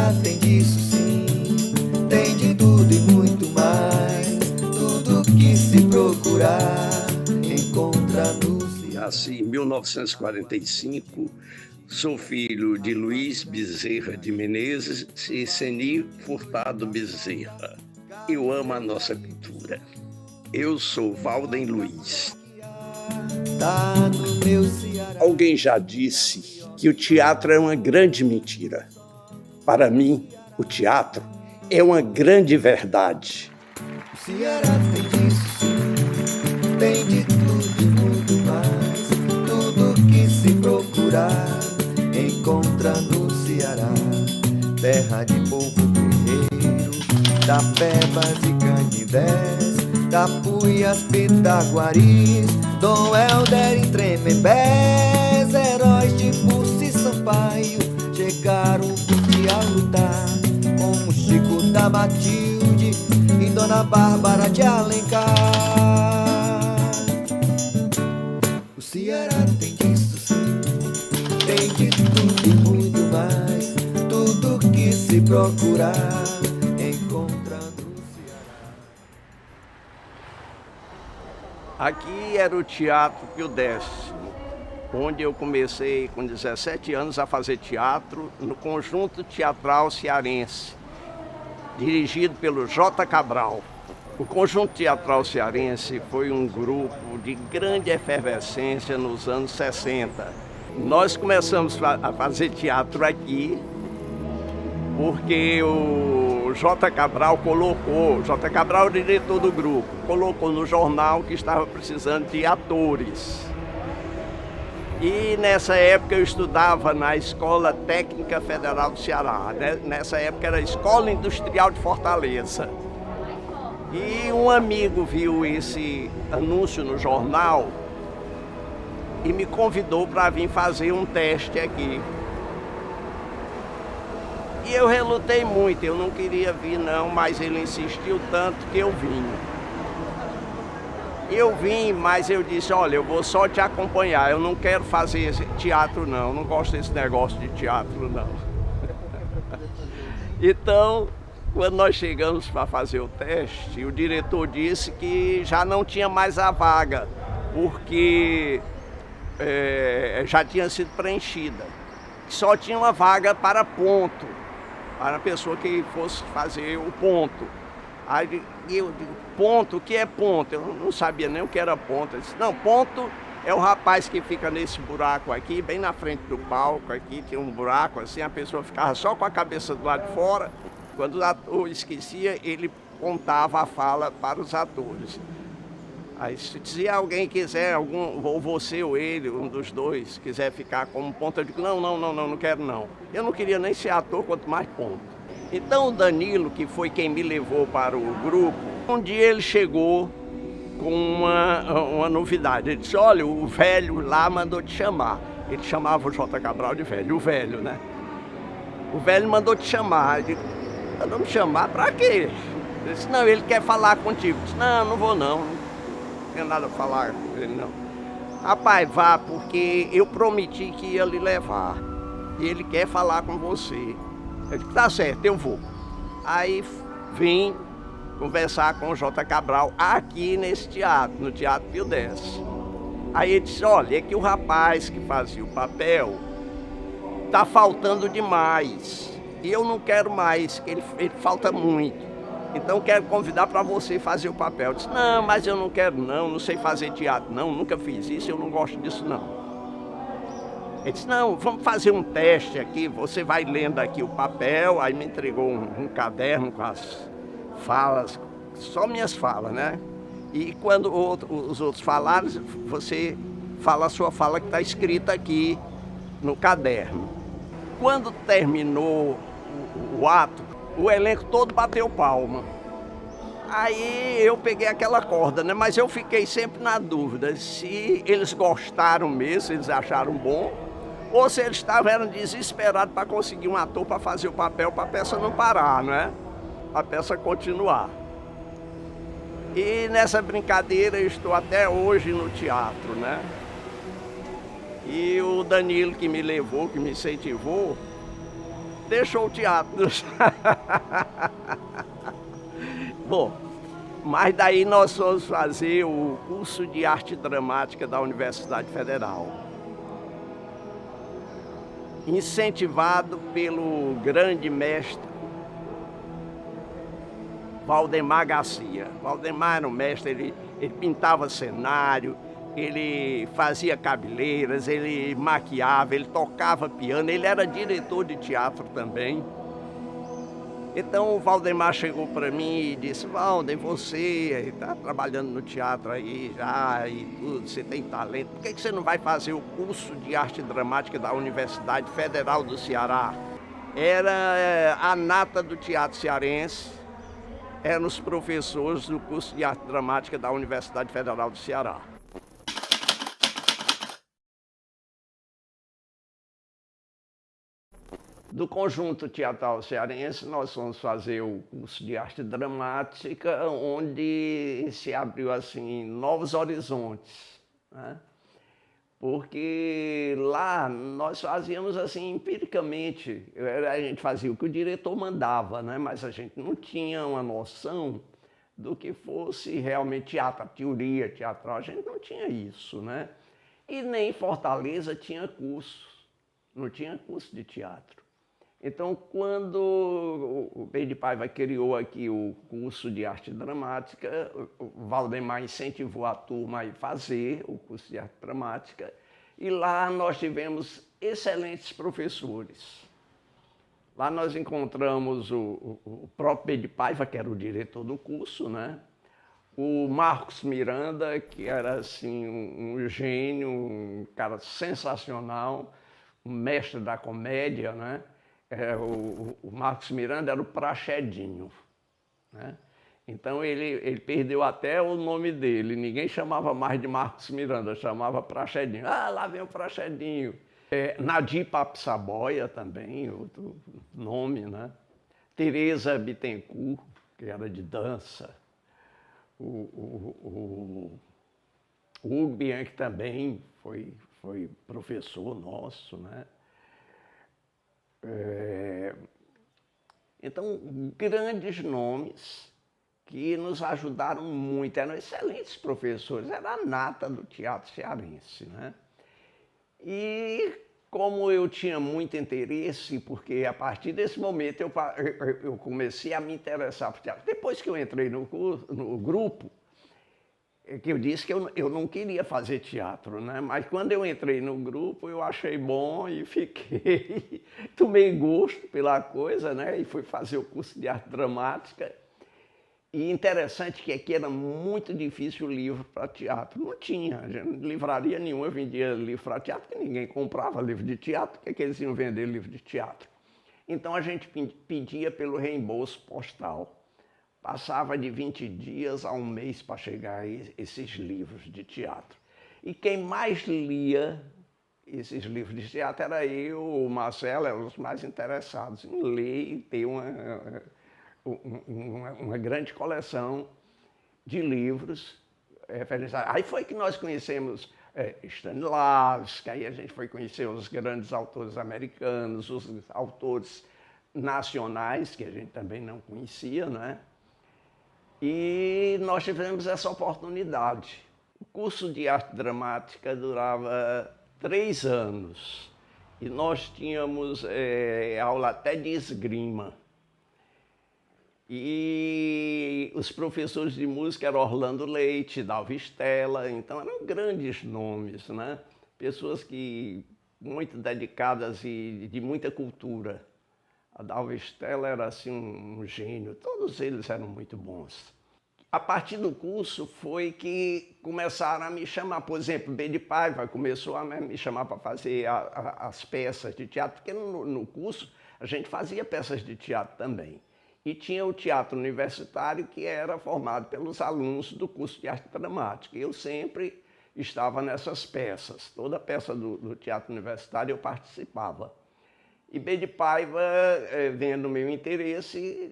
Ceará tem disso sim, tem de tudo e muito mais. Tudo que se procurar, encontra no Ceará. Nasci em 1945, sou filho de Luiz Bezerra de Menezes e Seni Furtado Bezerra. Eu amo a nossa cultura. Eu sou Valden Luiz. Tá no meu Ceará. Alguém já disse que o teatro é uma grande mentira. Para mim, o teatro é uma grande verdade. O Ceará tem disso sim, tem de tudo e muito mais. Tudo que se procurar, encontra no Ceará. Terra de povo guerreiro, da Pebas e Canindés, Tapuias, Pitaguaris, Dom Helder e Tremembés. Heróis de Furso e Sampaio chegaram porque a lutar, como Chico da Matilde e Dona Bárbara de Alencar. O Ceará tem disso sim, tem de tudo e muito mais. Tudo que se procurar, encontra no Ceará. Aqui era o Teatro Pio X, onde eu comecei com 17 anos a fazer teatro no Conjunto Teatral Cearense, dirigido pelo J. Cabral. O Conjunto Teatral Cearense foi um grupo de grande efervescência nos anos 60. Nós começamos a fazer teatro aqui porque o J. Cabral colocou, J. Cabral, o diretor do grupo, colocou no jornal que estava precisando de atores. E nessa época eu estudava na Escola Técnica Federal do Ceará, né? Nessa época era a Escola Industrial de Fortaleza. E um amigo viu esse anúncio no jornal e me convidou para vir fazer um teste aqui. E eu relutei muito, eu não queria vir não, mas ele insistiu tanto que eu vim. Eu vim, mas eu disse, olha, eu vou só te acompanhar, eu não quero fazer teatro não, não gosto desse negócio de teatro não. Então, quando nós chegamos para fazer o teste, o diretor disse que já não tinha mais a vaga, porque já tinha sido preenchida. Só tinha uma vaga para ponto, para a pessoa que fosse fazer o ponto. Aí eu digo, ponto, o que é ponto? Eu não sabia nem o que era ponto. Eu disse, não, ponto é o rapaz que fica nesse buraco aqui, bem na frente do palco, aqui tinha um buraco assim, a pessoa ficava só com a cabeça do lado de fora. Quando o ator esquecia, ele contava a fala para os atores. Aí se alguém quiser, ou você ou ele, um dos dois, quiser ficar como ponto, eu digo, não quero não. Eu não queria nem ser ator, quanto mais ponto. Então o Danilo, que foi quem me levou para o grupo, um dia ele chegou com uma novidade. Ele disse, olha, o velho lá mandou te chamar. Ele chamava o J. Cabral de velho, o velho, né? O velho mandou te chamar. Eu digo, mandou me chamar pra quê? Ele disse, não, ele quer falar contigo. Eu disse, não vou não tenho nada a falar com ele não. Rapaz, vá, porque eu prometi que ia lhe levar. E ele quer falar com você. Eu disse, tá certo, eu vou. Aí vim conversar com o J. Cabral aqui nesse teatro, no Teatro Pio X. Aí ele disse, olha, é que o rapaz que fazia o papel tá faltando demais. E eu não quero mais, que ele falta muito. Então quero convidar para você fazer o papel. Eu disse, não, mas eu não quero não sei fazer teatro não, nunca fiz isso, eu não gosto disso não. Ele disse, não, vamos fazer um teste aqui, você vai lendo aqui o papel, aí me entregou um caderno com as falas, só minhas falas, né? E quando os outros falaram, você fala a sua fala que está escrita aqui no caderno. Quando terminou o ato, o elenco todo bateu palma. Aí eu peguei aquela corda, né? Mas eu fiquei sempre na dúvida se eles gostaram mesmo, se eles acharam bom, ou se eles estavam desesperados para conseguir um ator para fazer o papel, para a peça não parar, né? Para a peça continuar. E nessa brincadeira eu estou até hoje no teatro, né? E o Danilo que me levou, que me incentivou, deixou o teatro. Bom, mas daí nós fomos fazer o curso de arte dramática da Universidade Federal, incentivado pelo grande mestre Valdemar Garcia. Valdemar era um mestre, ele pintava cenário, ele fazia cabeleiras, ele maquiava, ele tocava piano, ele era diretor de teatro também. Então o Valdemar chegou para mim e disse: Valder, você está trabalhando no teatro aí já e tudo, você tem talento, por que você não vai fazer o curso de arte dramática da Universidade Federal do Ceará? Era a nata do teatro cearense, eram os professores do curso de arte dramática da Universidade Federal do Ceará. Do conjunto teatral cearense, nós fomos fazer o curso de arte dramática, onde se abriu assim novos horizontes, né? Porque lá nós fazíamos assim empiricamente, a gente fazia o que o diretor mandava, né? Mas a gente não tinha uma noção do que fosse realmente teatro, a teoria teatral, a gente não tinha isso, né? E nem em Fortaleza tinha curso, não tinha curso de teatro. Então, quando o Bem de Paiva criou aqui o curso de arte dramática, o Valdemar incentivou a turma a fazer o curso de arte dramática, e lá nós tivemos excelentes professores. Lá nós encontramos o próprio Bem de Paiva, que era o diretor do curso, né? O Marcos Miranda, que era assim um gênio, um cara sensacional, um mestre da comédia, né? O Marcos Miranda era o Praxedinho, né? Então ele perdeu até o nome dele, ninguém chamava mais de Marcos Miranda, chamava Praxedinho. Ah, lá vem o Praxedinho. Nadir Papsaboia também, outro nome, né? Tereza Bittencourt, que era de dança. O Hugo Bianchi também foi professor nosso, né? Então, grandes nomes que nos ajudaram muito, eram excelentes professores, era a nata do teatro cearense, né? E como eu tinha muito interesse, porque a partir desse momento eu comecei a me interessar por teatro. Depois que eu entrei no grupo, que eu disse que eu não queria fazer teatro, né? Mas quando eu entrei no grupo, eu achei bom e fiquei, tomei gosto pela coisa, né? E fui fazer o curso de arte dramática. E interessante que aqui era muito difícil o livro para teatro. Não tinha, livraria nenhuma vendia livro para teatro, porque ninguém comprava livro de teatro, porque eles iam vender livro de teatro. Então a gente pedia pelo reembolso postal. Passava de 20 dias a um mês para chegar esses livros de teatro. E quem mais lia esses livros de teatro era eu, o Marcelo, eram os mais interessados em ler e ter uma grande coleção de livros referenciados. Aí foi que nós conhecemos Stanislavski, aí a gente foi conhecer os grandes autores americanos, os autores nacionais, que a gente também não conhecia, né? E nós tivemos essa oportunidade. O curso de arte dramática durava 3 anos e nós tínhamos aula até de esgrima. E os professores de música eram Orlando Leite, Dalva Stella, então eram grandes nomes, né? Pessoas muito dedicadas e de muita cultura. A Dalva Stella era assim um gênio, todos eles eram muito bons. A partir do curso foi que começaram a me chamar, por exemplo, Bem de Paiva começou a me chamar para fazer as peças de teatro, porque no curso a gente fazia peças de teatro também. E tinha o teatro universitário, que era formado pelos alunos do curso de arte dramática. Eu sempre estava nessas peças, toda peça do teatro universitário eu participava. E Bem de Paiva, vendo o meu interesse,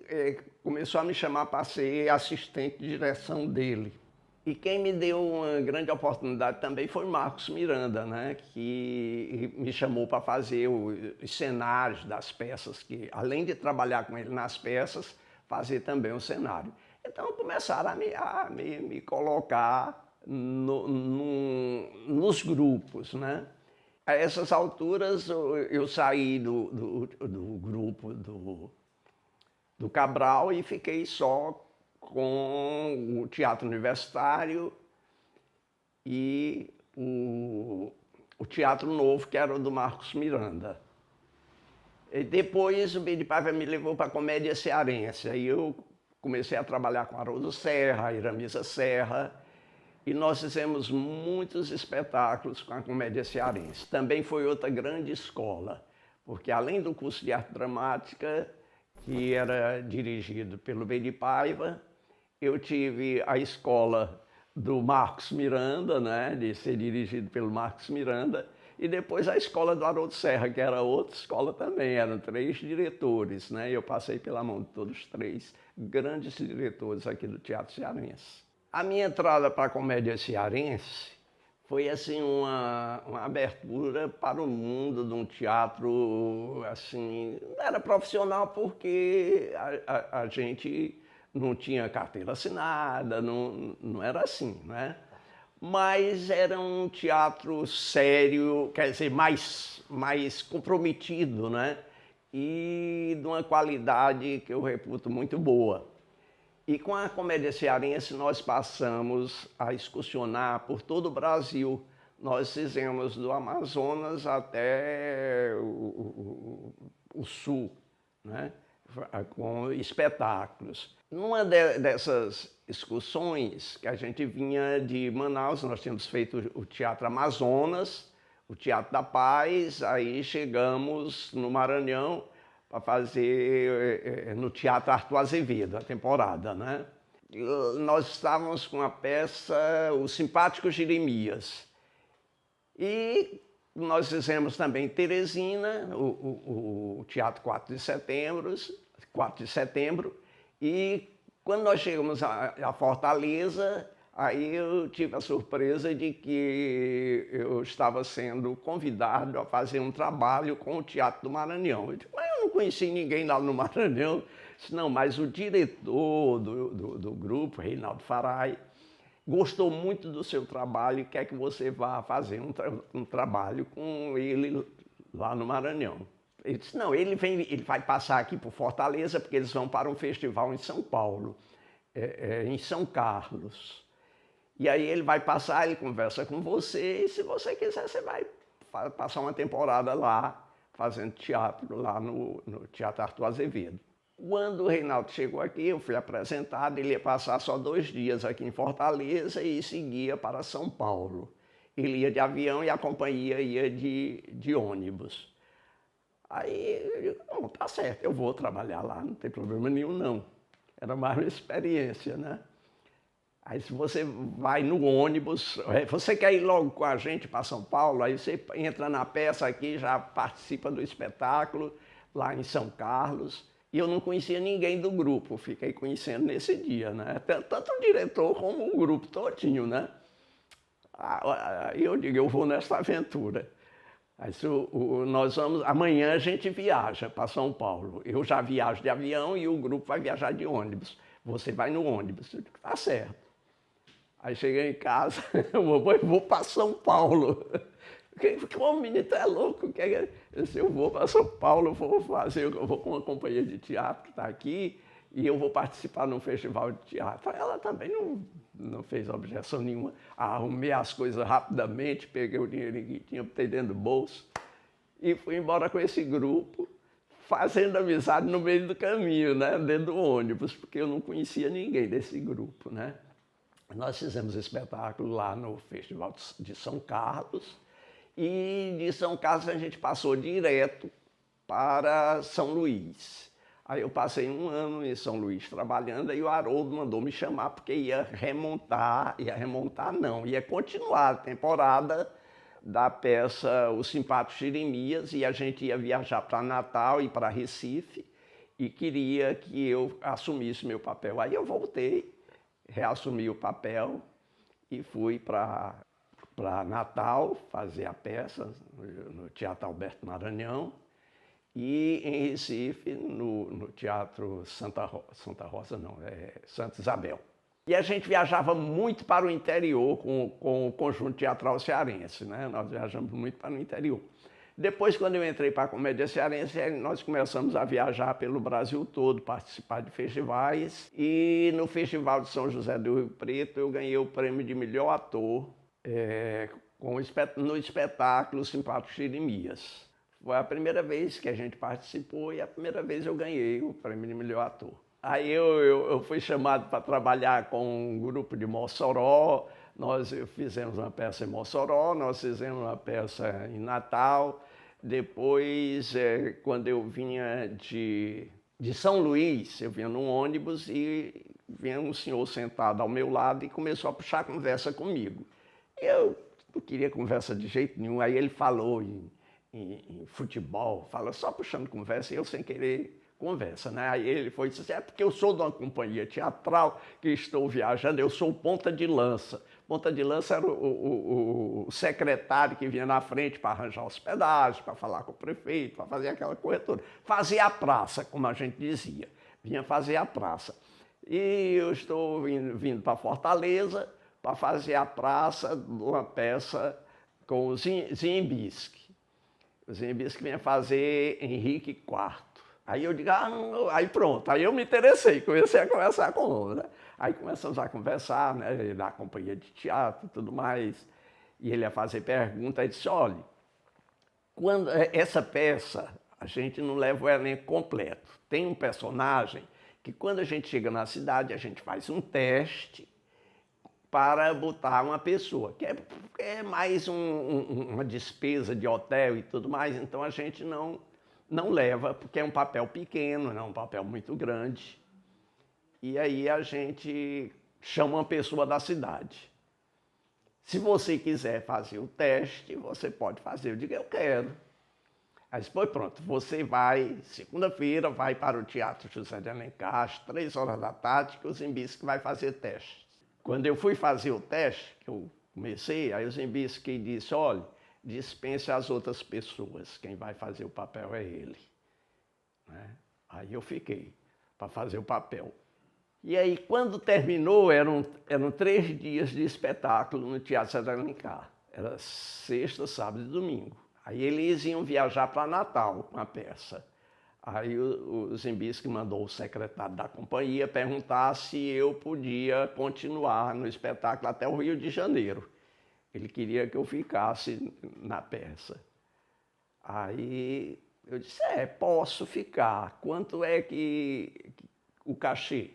começou a me chamar para ser assistente de direção dele. E quem me deu uma grande oportunidade também foi Marcos Miranda, né? Que me chamou para fazer os cenários das peças, que além de trabalhar com ele nas peças, fazer também o cenário. Então começaram a me colocar nos grupos, né? A essas alturas eu saí do grupo do Cabral e fiquei só com o Teatro Universitário e o Teatro Novo, que era o do Marcos Miranda. E depois o Bem de Paiva me levou para a comédia cearense. Aí eu comecei a trabalhar com Haroldo Serra, Iramisa Serra, e nós fizemos muitos espetáculos com a comédia cearense. Também foi outra grande escola, porque além do curso de arte dramática, que era dirigido pelo Bem de Paiva, eu tive a escola do Marcos Miranda, né, de ser dirigido pelo Marcos Miranda, e depois a escola do Haroldo Serra, que era outra escola também, eram 3 diretores, né, e eu passei pela mão de todos 3 grandes diretores aqui do Teatro Cearense. A minha entrada para a comédia cearense foi assim uma abertura para o mundo de um teatro, assim, não era profissional porque a gente não tinha carteira assinada, não era assim, né? Mas era um teatro sério, quer dizer, mais comprometido, né? E de uma qualidade que eu reputo muito boa. E com a comédia cearense nós passamos a excursionar por todo o Brasil. Nós fizemos do Amazonas até o sul, né? Com espetáculos. Numa dessas excursões que a gente vinha de Manaus, nós tínhamos feito o Teatro Amazonas, o Teatro da Paz, aí chegamos no Maranhão para fazer no Teatro Arthur Azevedo, a temporada, né? Nós estávamos com a peça O Simpático Jeremias. E nós fizemos também Teresina, o Teatro 4 de Setembro, e quando nós chegamos a Fortaleza, aí eu tive a surpresa de que eu estava sendo convidado a fazer um trabalho com o Teatro do Maranhão. Eu disse, mas eu não conheci ninguém lá no Maranhão. Eu disse, não, mas o diretor do grupo, Reinaldo Farai, gostou muito do seu trabalho e quer que você vá fazer um trabalho com ele lá no Maranhão. Ele disse, não, ele vai passar aqui por Fortaleza porque eles vão para um festival em São Paulo, em São Carlos. E aí ele vai passar, ele conversa com você e se você quiser você vai passar uma temporada lá, fazendo teatro lá no Teatro Arthur Azevedo. Quando o Reinaldo chegou aqui, eu fui apresentado, ele ia passar só 2 dias aqui em Fortaleza e seguia para São Paulo. Ele ia de avião e a companhia ia de ônibus. Aí eu digo, não, tá certo, eu vou trabalhar lá, não tem problema nenhum não. Era mais uma experiência, né? Aí se você vai no ônibus, você quer ir logo com a gente para São Paulo, aí você entra na peça aqui, já participa do espetáculo lá em São Carlos. E eu não conhecia ninguém do grupo, fiquei conhecendo nesse dia, né? Tanto o diretor como o grupo todinho, né? Aí eu digo, eu vou nessa aventura. Aí nós vamos, amanhã a gente viaja para São Paulo. Eu já viajo de avião e o grupo vai viajar de ônibus. Você vai no ônibus. Eu digo, tá certo. Aí cheguei em casa, eu vou para São Paulo. O menino é louco. Eu disse, eu vou para São Paulo, eu vou com uma companhia de teatro que está aqui e eu vou participar num festival de teatro. Ela também não fez objeção nenhuma. Arrumei as coisas rapidamente, peguei o dinheiro que tinha dentro do bolso e fui embora com esse grupo, fazendo amizade no meio do caminho, né? Dentro do ônibus, porque eu não conhecia ninguém desse grupo, né? Nós fizemos espetáculo lá no Festival de São Carlos e de São Carlos a gente passou direto para São Luís. Aí eu passei 1 ano em São Luís trabalhando, aí o Haroldo mandou me chamar porque ia continuar a temporada da peça O Simpático Jeremias e a gente ia viajar para Natal e para Recife e queria que eu assumisse meu papel. Aí eu voltei, reassumi o papel e fui para Natal fazer a peça no Teatro Alberto Maranhão e em Recife no Teatro Santa Isabel. E a gente viajava muito para o interior com o Conjunto Teatral Cearense, né? Nós viajamos muito para o interior. Depois, quando eu entrei para a Comédia Cearense, nós começamos a viajar pelo Brasil todo, participar de festivais. E no Festival de São José do Rio Preto, eu ganhei o prêmio de melhor ator no espetáculo Simpático Jeremias. Foi a primeira vez que a gente participou e a primeira vez eu ganhei o prêmio de melhor ator. Aí eu fui chamado para trabalhar com um grupo de Mossoró, nós fizemos uma peça em Mossoró, nós fizemos uma peça em Natal. Depois, quando eu vinha de São Luís, eu vinha num ônibus e vinha um senhor sentado ao meu lado e começou a puxar conversa comigo. Eu não queria conversa de jeito nenhum, aí ele falou em futebol, falou só puxando conversa e eu sem querer conversa, né? Aí ele foi e disse, é porque eu sou de uma companhia teatral que estou viajando, eu sou ponta de lança. Ponta de lança era o secretário que vinha na frente para arranjar hospedagem, para falar com o prefeito, para fazer aquela coisa toda. Fazia a praça, como a gente dizia, vinha fazer a praça. E eu estou vindo para Fortaleza para fazer a praça de uma peça com o Ziembisque. O Ziembisque vinha fazer Henrique IV. Aí eu digo, aí pronto, aí eu me interessei, comecei a conversar com o né? Aí começamos a conversar, né, da companhia de teatro e tudo mais, e ele ia fazer pergunta, aí disse, olha, essa peça, a gente não leva o elenco completo, tem um personagem que quando a gente chega na cidade, a gente faz um teste para botar uma pessoa, que é mais uma despesa de hotel e tudo mais, então a gente não leva, porque é um papel pequeno, não é um papel muito grande. E aí a gente chama uma pessoa da cidade. Se você quiser fazer o teste, você pode fazer. Eu digo, eu quero. Aí depois pronto, você vai, segunda-feira, vai para o Teatro José de Alencar, às 3h da tarde, que o Ziembisque vai fazer teste. Quando eu fui fazer o teste, que eu comecei, aí o Ziembisque disse, olha, dispense as outras pessoas, quem vai fazer o papel é ele. Né? Aí eu fiquei para fazer o papel. E aí, quando terminou, eram 3 dias de espetáculo no Teatro de Alencar. Era sexta, sábado e domingo. Aí eles iam viajar para Natal com a peça. Aí o Ziembisque mandou o secretário da companhia perguntar se eu podia continuar no espetáculo até o Rio de Janeiro. Ele queria que eu ficasse na peça. Aí eu disse, posso ficar. Quanto é que o cachê?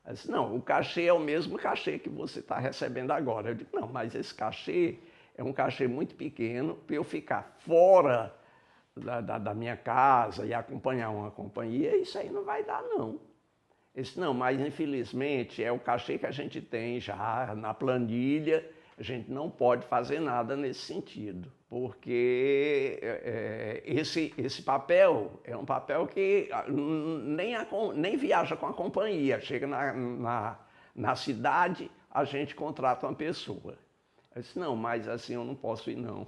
Ele disse, não, o cachê é o mesmo cachê que você está recebendo agora. Eu disse, não, mas esse cachê é um cachê muito pequeno para eu ficar fora da minha casa e acompanhar uma companhia, isso aí não vai dar, não. Ele disse, não, mas infelizmente é o cachê que a gente tem já na planilha, a gente não pode fazer nada nesse sentido, porque esse papel é um papel que nem viaja com a companhia, chega na cidade, a gente contrata uma pessoa. Eu disse, não, mas assim eu não posso ir, não.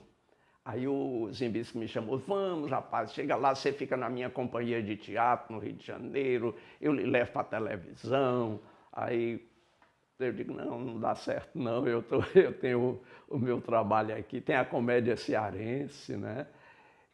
Aí o Ziembisque me chamou, vamos, rapaz, chega lá, você fica na minha companhia de teatro no Rio de Janeiro, eu lhe levo para a televisão. Aí eu digo, não dá certo, não, eu tenho o meu trabalho aqui, tem a Comédia Cearense, né,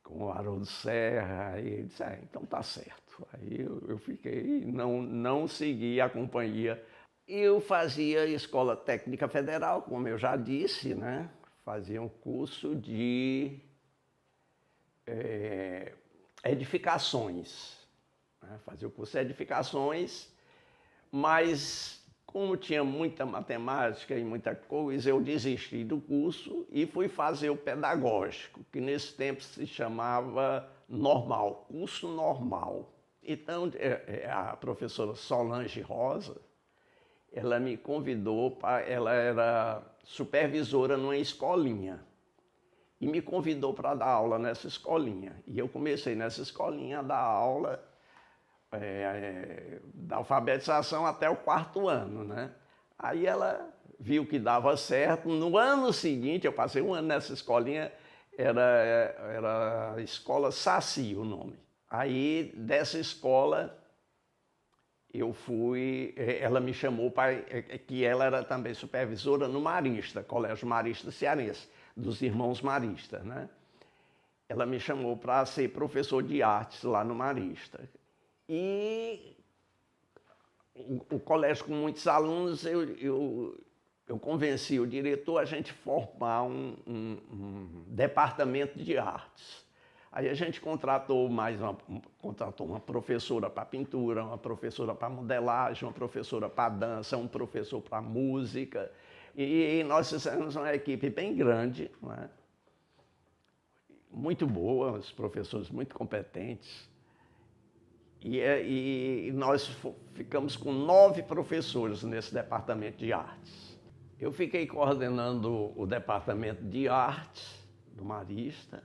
com o Haroldo Serra. Aí ele disse, então tá certo. Aí eu fiquei, não segui a companhia. Eu fazia Escola Técnica Federal, como eu já disse, né? Fazia um curso de edificações. Né? Fazia o curso de edificações, mas como tinha muita matemática e muita coisa, eu desisti do curso e fui fazer o pedagógico, que nesse tempo se chamava normal, curso normal. Então, a professora Solange Rosa, ela me convidou, ela era supervisora numa escolinha, e me convidou para dar aula nessa escolinha. E eu comecei nessa escolinha a dar aula da alfabetização até o 4º ano, né? Aí ela viu que dava certo. No ano seguinte, eu passei um ano nessa escolinha, era a Escola Saci o nome. Aí, dessa escola, eu fui, ela me chamou para, que ela era também supervisora no Marista, Colégio Marista Cearense, dos Irmãos Maristas, né? Ela me chamou para ser professor de artes lá no Marista. E o colégio com muitos alunos, eu convenci o diretor a gente formar um departamento de artes. Aí a gente contratou uma professora para pintura, uma professora para modelagem, uma professora para dança, um professor para música. E nós fizemos uma equipe bem grande, não é? Muito boa, os professores muito competentes. E nós ficamos com 9 professores nesse departamento de artes. Eu fiquei coordenando o departamento de artes do Marista,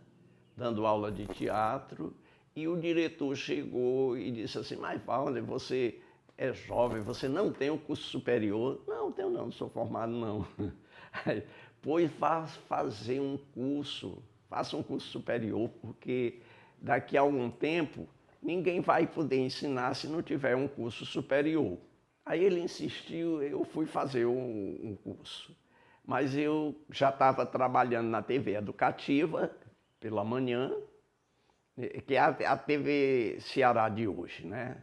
dando aula de teatro, e o diretor chegou e disse assim: mas Valner, você é jovem, você não tem um curso superior? Não, tenho não sou formado não. Pois fazer um curso, faça um curso superior, porque daqui a algum tempo ninguém vai poder ensinar se não tiver um curso superior. Aí ele insistiu, eu fui fazer um curso. Mas eu já estava trabalhando na TV educativa, pela manhã, que é a TV Ceará de hoje, né?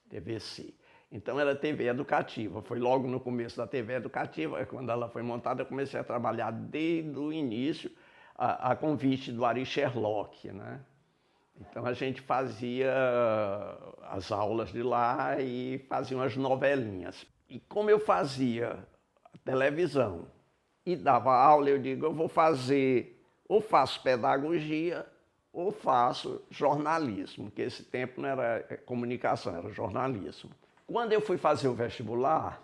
TVC. Então era TV educativa, foi logo no começo da TV educativa, quando ela foi montada, eu comecei a trabalhar desde o início, a convite do Ari Sherlock, né? Então a gente fazia as aulas de lá e fazia umas novelinhas. E como eu fazia a televisão e dava aula, eu digo, eu vou fazer, ou faço pedagogia, ou faço jornalismo, que esse tempo não era comunicação, era jornalismo. Quando eu fui fazer o vestibular,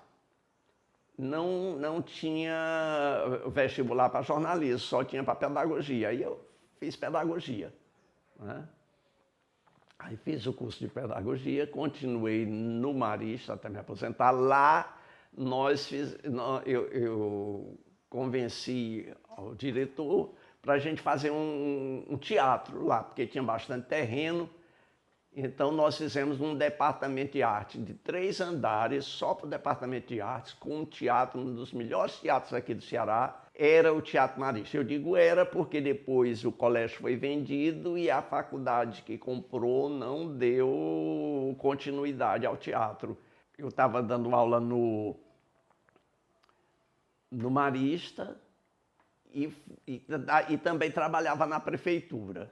não tinha vestibular para jornalismo, só tinha para pedagogia. Aí eu fiz pedagogia, né? Aí fiz o curso de pedagogia, continuei no Marista até me aposentar. Lá eu convenci o diretor para a gente fazer um teatro lá, porque tinha bastante terreno. Então nós fizemos um departamento de arte de 3 andares, só para o departamento de artes, com um teatro, um dos melhores teatros aqui do Ceará, era o Teatro Marista. Eu digo era porque depois o colégio foi vendido e a faculdade que comprou não deu continuidade ao teatro. Eu estava dando aula no Marista e também trabalhava na prefeitura,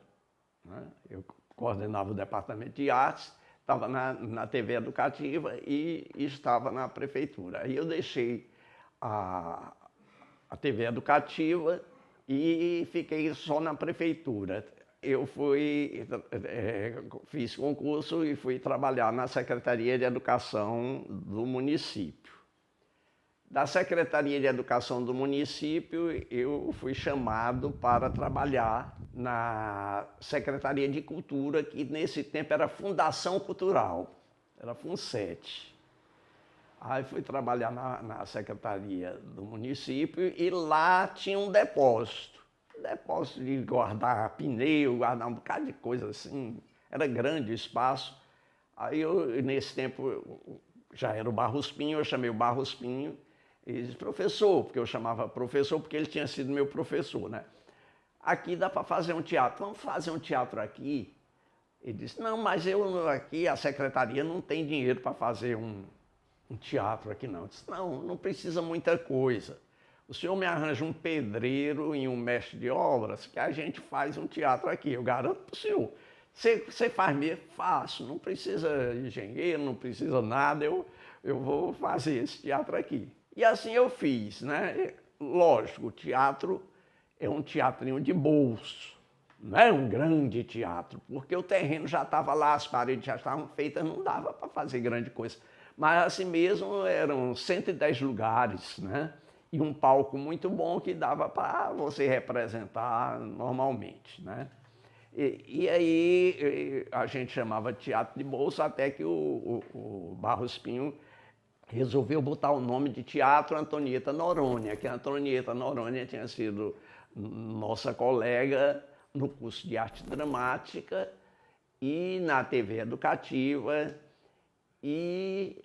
né? Eu coordenava o departamento de artes, estava na TV educativa e estava na prefeitura. Aí eu deixei a TV educativa e fiquei só na prefeitura. Eu fiz concurso e fui trabalhar na Secretaria de Educação do município. Da Secretaria de Educação do município, eu fui chamado para trabalhar na Secretaria de Cultura, que nesse tempo era Fundação Cultural, era FUNSET. Aí fui trabalhar na Secretaria do município e lá tinha um depósito de guardar pneu, guardar um bocado de coisa assim, era grande o espaço. Aí nesse tempo, já era o Barros Pinho, eu chamei o Barros Pinho, ele disse, professor, porque eu chamava professor porque ele tinha sido meu professor, né? Aqui dá para fazer um teatro, vamos fazer um teatro aqui? Ele disse, não, mas aqui, a secretaria não tem dinheiro para fazer um teatro aqui não. Eu disse, não precisa muita coisa. O senhor me arranja um pedreiro e um mestre de obras que a gente faz um teatro aqui, eu garanto para o senhor. Você faz mesmo? Faço, não precisa engenheiro, não precisa nada, eu vou fazer esse teatro aqui. E assim eu fiz, né? Lógico, o teatro é um teatrinho de bolso, não é um grande teatro, porque o terreno já estava lá, as paredes já estavam feitas, não dava para fazer grande coisa. Mas assim mesmo eram 110 lugares, né? E um palco muito bom que dava para você representar normalmente, né? E aí a gente chamava de teatro de bolso até que o Barros Pinho resolveu botar o nome de Teatro Antonieta Noronha, que a Antonieta Noronha tinha sido nossa colega no curso de arte dramática e na TV educativa e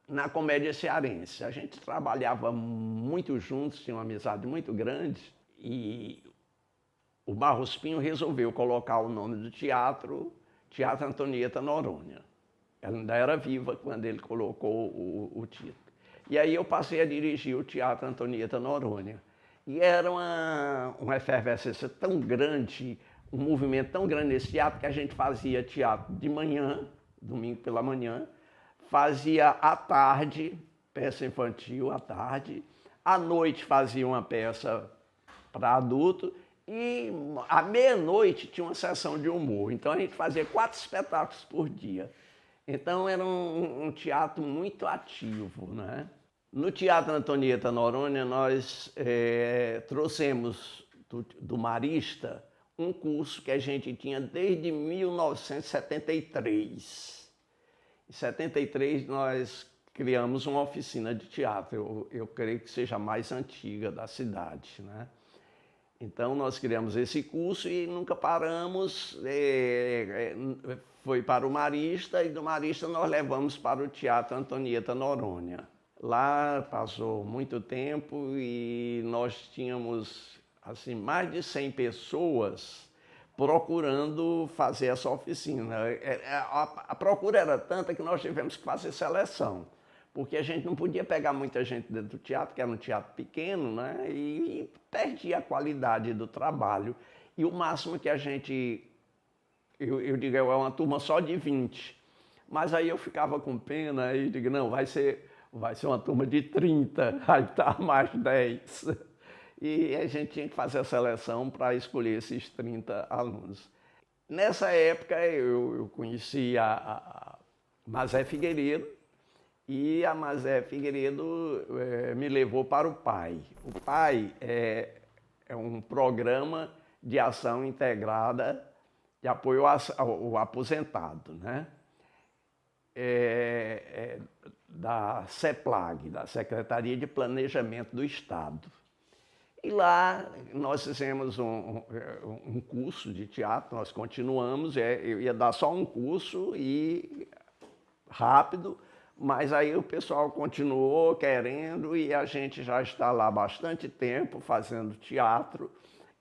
na comédia cearense. A gente trabalhava muito juntos, tinha uma amizade muito grande e o Barros Pinho resolveu colocar o nome do teatro, Teatro Antonieta Noronha. Ela ainda era viva quando ele colocou o título. E aí eu passei a dirigir o Teatro Antonieta Noronha. E era uma efervescência tão grande, um movimento tão grande nesse teatro, que a gente fazia teatro de manhã, domingo pela manhã, fazia à tarde, peça infantil à tarde, à noite fazia uma peça para adulto e à meia-noite tinha uma sessão de humor. Então a gente fazia 4 espetáculos por dia. Então era um teatro muito ativo, né? No Teatro Antonieta Noronha nós trouxemos do Marista um curso que a gente tinha desde 1973. Em 73 nós criamos uma oficina de teatro, eu creio que seja a mais antiga da cidade, né? Então nós criamos esse curso e nunca paramos, foi para o Marista e do Marista nós levamos para o Teatro Antonieta Noronha. Lá passou muito tempo e nós tínhamos assim, mais de 100 pessoas procurando fazer essa oficina. A procura era tanta que nós tivemos que fazer seleção, porque a gente não podia pegar muita gente dentro do teatro, que era um teatro pequeno, né? E perdia a qualidade do trabalho. E o máximo que a gente, eu digo, é uma turma só de 20. Mas aí eu ficava com pena e digo, não, vai ser uma turma de 30, aí tá mais 10. E a gente tinha que fazer a seleção para escolher esses 30 alunos. Nessa época eu conheci a Mazé Figueiredo, e a Mazé Figueiredo me levou para o PAI. O PAI é um programa de ação integrada de apoio ao aposentado, né? Da CEPLAG, da Secretaria de Planejamento do Estado. E lá nós fizemos um curso de teatro, nós continuamos, eu ia dar só um curso e rápido, mas aí o pessoal continuou querendo e a gente já está lá há bastante tempo fazendo teatro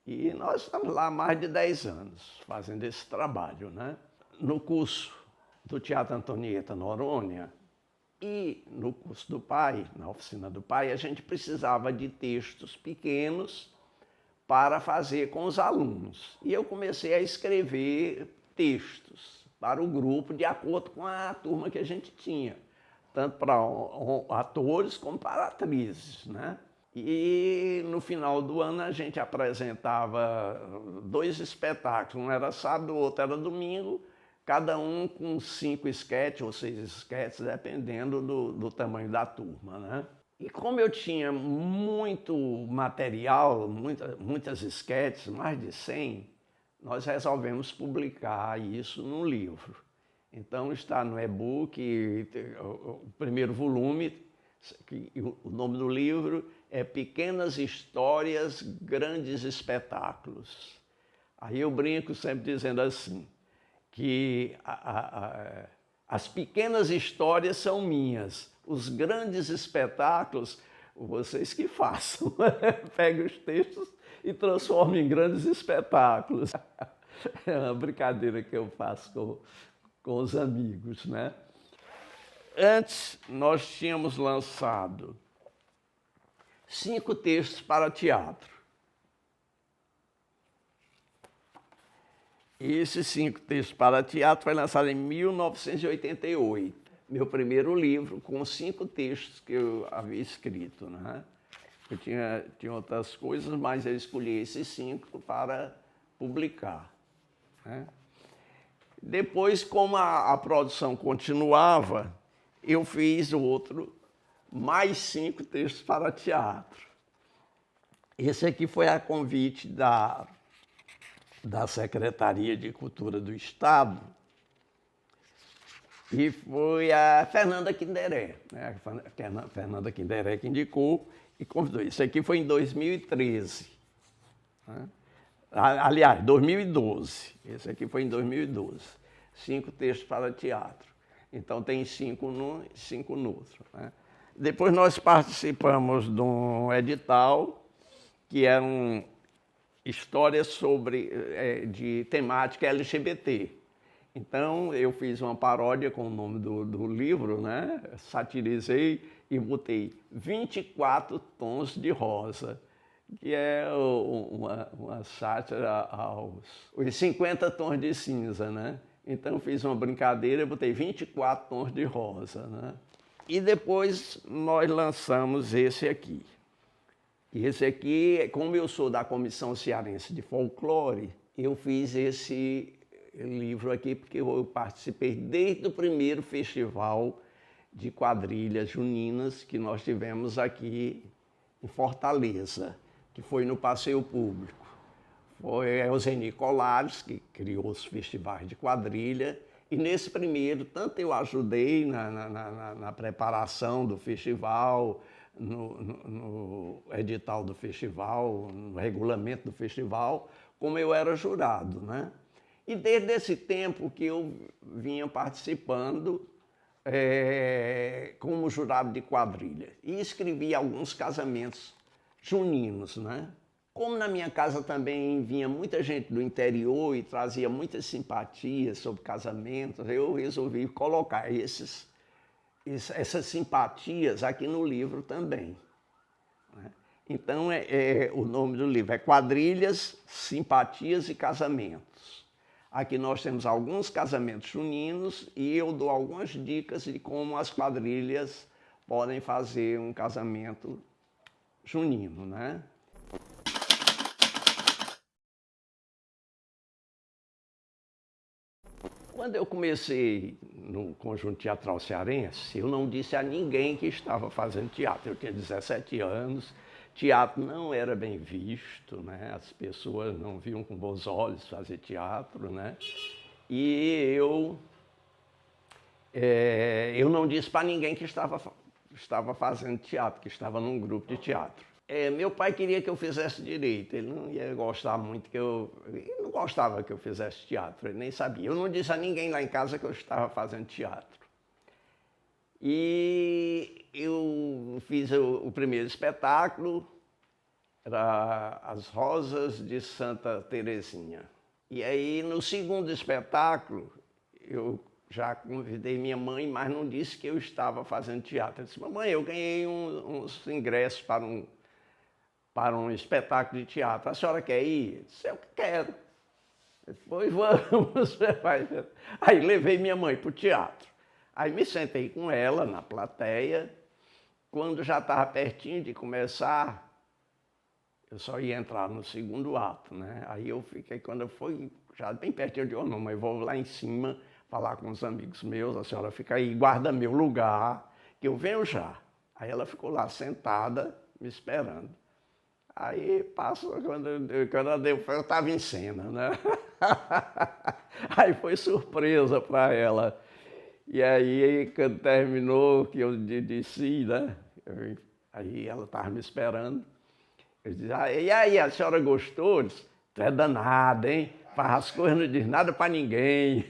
e nós estamos lá há mais de 10 anos fazendo esse trabalho, né? No curso do Teatro Antonieta Noronha e no curso do PAI, na oficina do PAI, a gente precisava de textos pequenos para fazer com os alunos. E eu comecei a escrever textos para o grupo de acordo com a turma que a gente tinha, tanto para atores como para atrizes, né? E no final do ano a gente apresentava 2 espetáculos, um era sábado, o outro era domingo, cada um com 5 esquetes ou 6 esquetes, dependendo do tamanho da turma, né? E como eu tinha muito material, muitas esquetes, mais de 100, nós resolvemos publicar isso num livro. Então está no e-book, o primeiro volume, o nome do livro é Pequenas Histórias, Grandes Espetáculos. Aí eu brinco sempre dizendo assim, que as pequenas histórias são minhas, os grandes espetáculos, vocês que façam. Pega os textos e transforma em grandes espetáculos. É uma brincadeira que eu faço com os amigos, né? Antes, nós tínhamos lançado 5 textos para teatro. E esses 5 textos para teatro foi lançado em 1988. Meu primeiro livro com 5 textos que eu havia escrito, né? Eu tinha outras coisas, mas eu escolhi esses 5 para publicar, né? Depois, como a produção continuava, eu fiz mais 5 textos para teatro. Esse aqui foi a convite da Secretaria de Cultura do Estado E foi a Fernanda Kinderé, né? A Fernanda Kinderé que indicou e convidou. Isso aqui foi em 2013. Né? Aliás, 2012. Esse aqui foi em 2012. 5 textos para teatro. Então tem 5 num e 5 no outro. Né? Depois nós participamos de um edital que eram histórias de temática LGBT. Então, eu fiz uma paródia com o nome do livro, né? Satirizei e botei 24 tons de rosa, que é uma sátira os 50 tons de cinza, né? Então, fiz uma brincadeira e botei 24 tons de rosa, né? E depois nós lançamos esse aqui. E esse aqui, como eu sou da Comissão Cearense de Folclore, eu fiz esse livro aqui porque eu participei desde o primeiro festival de quadrilhas juninas que nós tivemos aqui em Fortaleza, que foi no Passeio Público. Foi Euseni Colares que criou os festivais de quadrilha e nesse primeiro, tanto eu ajudei na preparação do festival, no edital do festival, no regulamento do festival, como eu era jurado, né? E desde esse tempo que eu vinha participando como jurado de quadrilha. E escrevi alguns casamentos juninos, né? Como na minha casa também vinha muita gente do interior e trazia muitas simpatias sobre casamentos, eu resolvi colocar essas simpatias aqui no livro também. Né? Então, o nome do livro é Quadrilhas, Simpatias e Casamentos. Aqui nós temos alguns casamentos juninos e eu dou algumas dicas de como as quadrilhas podem fazer um casamento junino, né? Quando eu comecei no Conjunto Teatral Cearense, eu não disse a ninguém que estava fazendo teatro. Eu tinha 17 anos, teatro não era bem visto, né? As pessoas não viam com bons olhos fazer teatro, né? E eu não disse para ninguém que estava fazendo teatro, que estava num grupo de teatro. Meu pai queria que eu fizesse direito, ele não ia gostar muito ele não gostava que eu fizesse teatro, ele nem sabia. Eu não disse a ninguém lá em casa que eu estava fazendo teatro. E eu fiz o primeiro espetáculo, era As Rosas de Santa Terezinha. E aí, no segundo espetáculo, eu já convidei minha mãe, mas não disse que eu estava fazendo teatro. Eu disse, mamãe, eu ganhei uns ingressos para um espetáculo de teatro. A senhora quer ir? Eu disse, eu quero. Pois vamos. Aí levei minha mãe para o teatro. Aí me sentei com ela na plateia. Quando já estava pertinho de começar, eu só ia entrar no segundo ato, né? Aí eu fiquei, quando eu fui já bem pertinho, eu digo, oh, não, mas eu vou lá em cima falar com os amigos meus, a senhora fica aí, guarda meu lugar, que eu venho já. Aí ela ficou lá sentada, me esperando. Aí passou, quando ela deu, eu estava em cena, né? Aí foi surpresa para ela. E aí, quando terminou, que eu disse, né? Aí ela estava me esperando. Eu disse, e aí, a senhora gostou? Eu disse, tu é danada, hein? Faz as coisas, não diz nada para ninguém.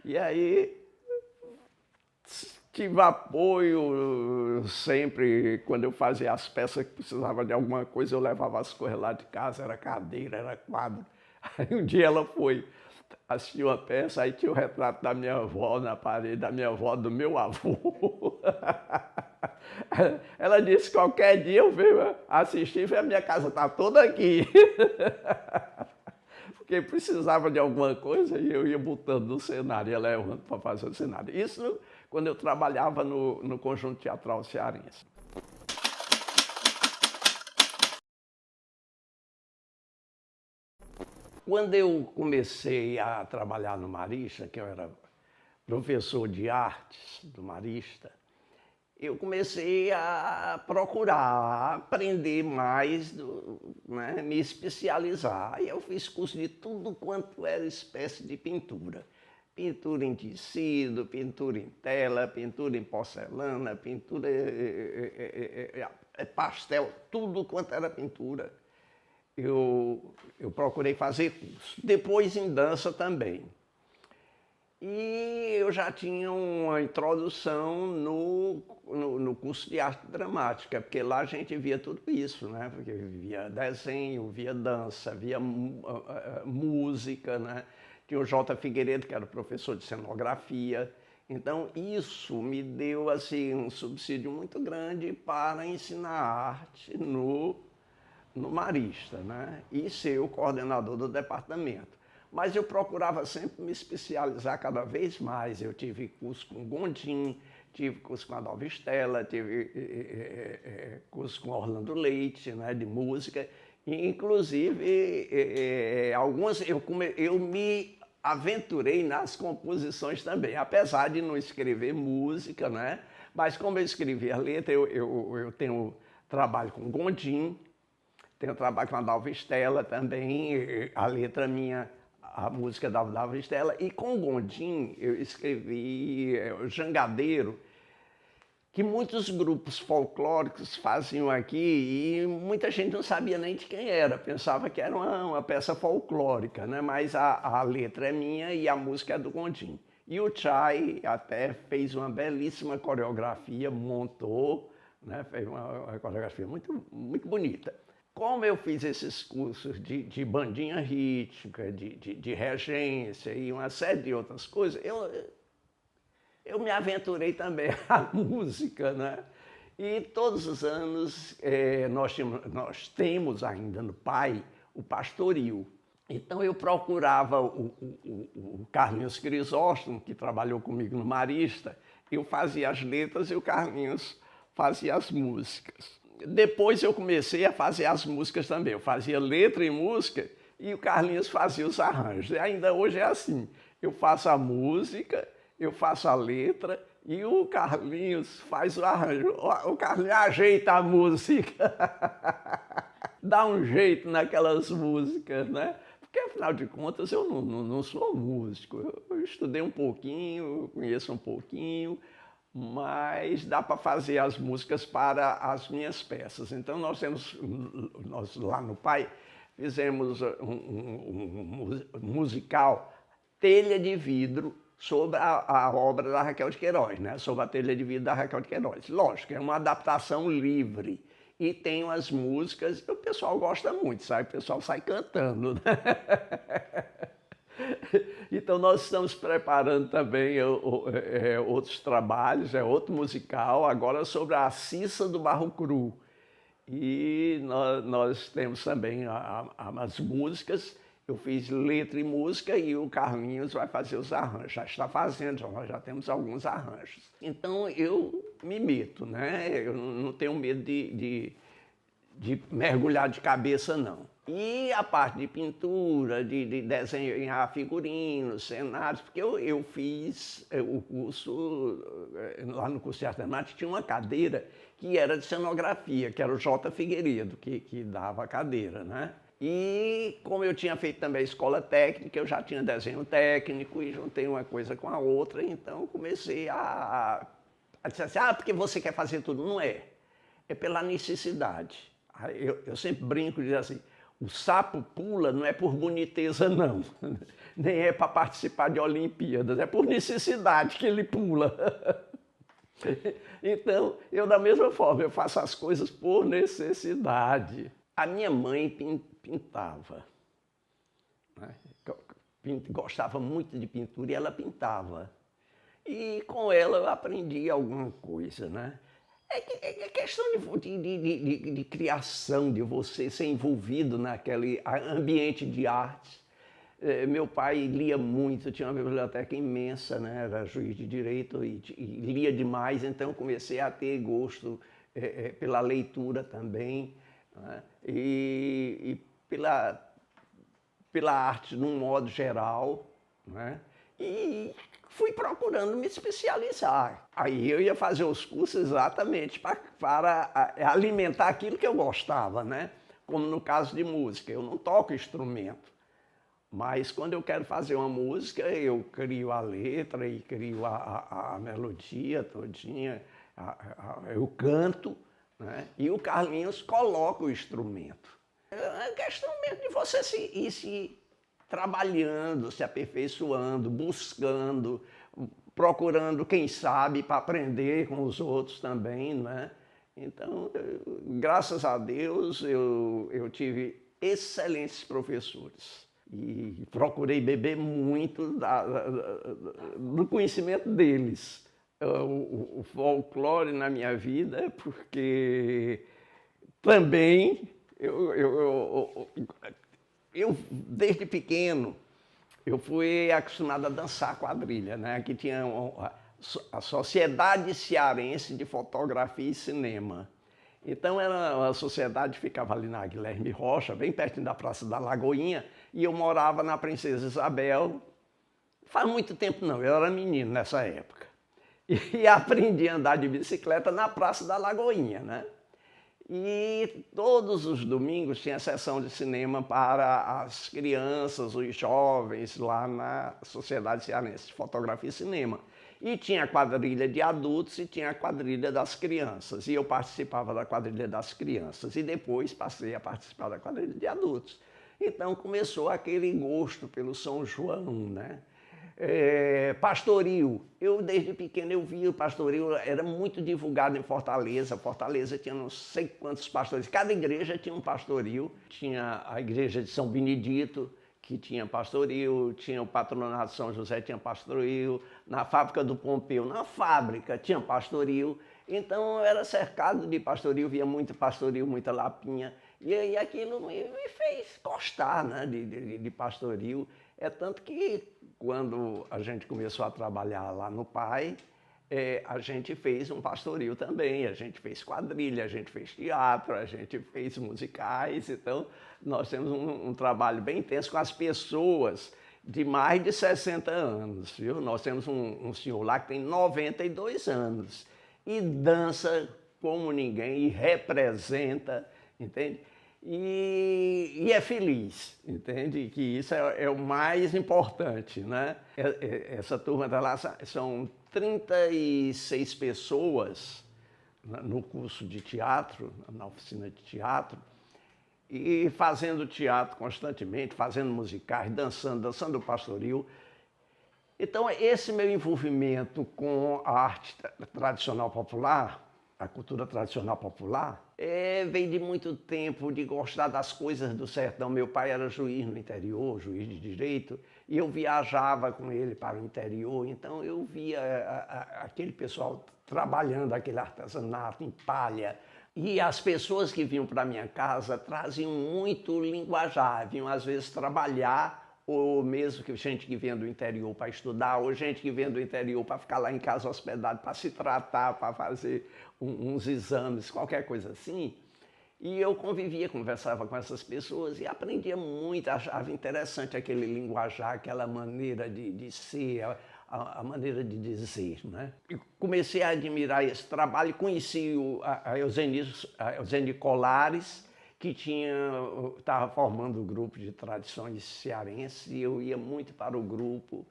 E aí, tive apoio sempre, quando eu fazia as peças que precisava de alguma coisa, eu levava as coisas lá de casa, era cadeira, era quadro. Aí um dia ela foi assistir uma peça, aí tinha o retrato da minha avó na parede, da minha avó, do meu avô. Ela disse, qualquer dia eu venho assistir, a minha casa está toda aqui. Porque precisava de alguma coisa e eu ia botando no cenário, ia levando para fazer o cenário. Isso quando eu trabalhava no Conjunto Teatral Cearense. Quando eu comecei a trabalhar no Marista, que eu era professor de artes do Marista, eu comecei a procurar, a aprender mais, né, me especializar. Aí eu fiz curso de tudo quanto era espécie de pintura. Pintura em tecido, pintura em tela, pintura em porcelana, pintura pastel, tudo quanto era pintura. Eu procurei fazer curso. Depois em dança também. E eu já tinha uma introdução no curso de arte dramática, porque lá a gente via tudo isso, né? Porque via desenho, via dança, via música, né? Tinha o J. Figueiredo, que era professor de cenografia. Então isso me deu assim, um subsídio muito grande para ensinar arte no Marista, né? E ser o coordenador do departamento. Mas eu procurava sempre me especializar cada vez mais. Eu tive curso com Gondim, tive curso com Adalva Stella, tive curso com Orlando Leite, né, de música. E, inclusive, eu me aventurei nas composições também, apesar de não escrever música, né? Mas como eu escrevi a letra, eu tenho trabalho com Gondim, tenho trabalho com Adalva Stella também, a letra minha, a música da Adalva Stella, e com Gondim eu escrevi o Jangadeiro, que muitos grupos folclóricos faziam aqui e muita gente não sabia nem de quem era, pensava que era uma peça folclórica, né? Mas a letra é minha e a música é do Gondim. E o Chay até fez uma belíssima coreografia, montou, né? Fez uma coreografia muito, muito bonita. Como eu fiz esses cursos de bandinha rítmica, de regência e uma série de outras coisas, eu me aventurei também à música, né? E todos os anos nós temos ainda no PAI o pastoril. Então eu procurava o Carlinhos Crisóstomo, que trabalhou comigo no Marista, eu fazia as letras e o Carlinhos fazia as músicas. Depois eu comecei a fazer as músicas também. Eu fazia letra e música e o Carlinhos fazia os arranjos. E ainda hoje é assim, eu faço a música, eu faço a letra e o Carlinhos faz o arranjo. O Carlinhos ajeita a música, dá um jeito naquelas músicas, né? Porque, afinal de contas, eu não sou músico. Eu estudei um pouquinho, conheço um pouquinho, mas dá para fazer as músicas para as minhas peças. Então nós lá no PAI fizemos um musical Telha de Vidro sobre a obra da Raquel de Queiroz, né? Sobre a Telha de Vidro da Raquel de Queiroz. Lógico, é uma adaptação livre e tem umas músicas, o pessoal gosta muito, sabe? O pessoal sai cantando, né? Então nós estamos preparando também outros trabalhos, outro musical, agora sobre a Cissa do Barro Cru. E nós temos também as músicas, eu fiz letra e música e o Carlinhos vai fazer os arranjos, já está fazendo, nós já temos alguns arranjos. Então eu me meto, né? Eu não tenho medo de mergulhar de cabeça, não. E a parte de pintura, de desenhar figurinos, cenários, porque eu fiz o curso, lá no curso de arte dramática tinha uma cadeira que era de cenografia, que era o J. Figueiredo, que dava a cadeira, né? E como eu tinha feito também escola técnica, eu já tinha desenho técnico e juntei uma coisa com a outra, então comecei a dizer assim, porque você quer fazer tudo. Não é, é pela necessidade. Eu sempre brinco e digo assim, o sapo pula não é por boniteza, não. Nem é para participar de Olimpíadas, é por necessidade que ele pula. Então, eu da mesma forma, eu faço as coisas por necessidade. A minha mãe pintava, né? Gostava muito de pintura e ela pintava. E com ela eu aprendi alguma coisa, né? É questão de criação, de você ser envolvido naquele ambiente de arte. Meu pai lia muito, tinha uma biblioteca imensa, né? Era juiz de direito e lia demais, então comecei a ter gosto pela leitura também, né? E pela arte num modo geral, né? E fui procurando me especializar. Aí eu ia fazer os cursos exatamente para alimentar aquilo que eu gostava, né? Como no caso de música, eu não toco instrumento, Mas quando eu quero fazer uma música, eu crio a letra e crio a melodia todinha, eu canto, né? E o Carlinhos coloca o instrumento. É questão mesmo de você ir se trabalhando, se aperfeiçoando, buscando, procurando, quem sabe, para aprender com os outros também, né? Então, graças a Deus, eu tive excelentes professores. E procurei beber muito do conhecimento deles. O folclore na minha vida, porque também eu desde pequeno, eu fui acostumado a dançar quadrilha, né? Aqui tinha a Sociedade Cearense de Fotografia e Cinema. Então a sociedade ficava ali na Guilherme Rocha, bem pertinho da Praça da Lagoinha, e eu morava na Princesa Isabel. Faz muito tempo não, eu era menino nessa época. E aprendi a andar de bicicleta na Praça da Lagoinha, né? E todos os domingos tinha sessão de cinema para as crianças, os jovens, lá na Sociedade Cearense de Fotografia e Cinema. E tinha a quadrilha de adultos e tinha a quadrilha das crianças. E eu participava da quadrilha das crianças. E depois passei a participar da quadrilha de adultos. Então começou aquele gosto pelo São João, né? Pastoril. Eu, desde pequeno, eu via o pastoril, era muito divulgado em Fortaleza. Fortaleza tinha não sei quantos pastores. Cada igreja tinha um pastoril. Tinha a igreja de São Benedito, que tinha pastoril, tinha o patronato de São José, tinha pastoril. Na fábrica do Pompeu, na fábrica, tinha pastoril. Então, eu era cercado de pastoril, via muito pastoril, muita lapinha. E aquilo me fez gostar, né, de pastoril. É tanto que, quando a gente começou a trabalhar lá no Pai, a gente fez um pastoril também, a gente fez quadrilha, a gente fez teatro, a gente fez musicais. Então, nós temos um trabalho bem intenso com as pessoas de mais de 60 anos, viu? Nós temos um senhor lá que tem 92 anos e dança como ninguém e representa, entende? E é feliz, entende? Que isso é o mais importante, né? Essa turma tá lá, são 36 pessoas no curso de teatro, na oficina de teatro, e fazendo teatro constantemente, fazendo musicais, dançando pastoril. Então, esse meu envolvimento com a arte tradicional popular, a cultura tradicional popular, veio de muito tempo de gostar das coisas do sertão. Meu pai era juiz no interior, juiz de direito, e eu viajava com ele para o interior, então eu via aquele pessoal trabalhando aquele artesanato em palha. E as pessoas que vinham para minha casa traziam muito linguajar, vinham às vezes trabalhar, ou mesmo que gente que vinha do interior para estudar, ou gente que vinha do interior para ficar lá em casa hospedado, para se tratar, para fazer uns exames, qualquer coisa assim. E eu convivia, conversava com essas pessoas e aprendia muito, achava interessante aquele linguajar, aquela maneira de ser, a maneira de dizer, né? E comecei a admirar esse trabalho, conheci a Eugênio Colares, que estava formando o grupo de tradições cearenses, e eu ia muito para o grupo.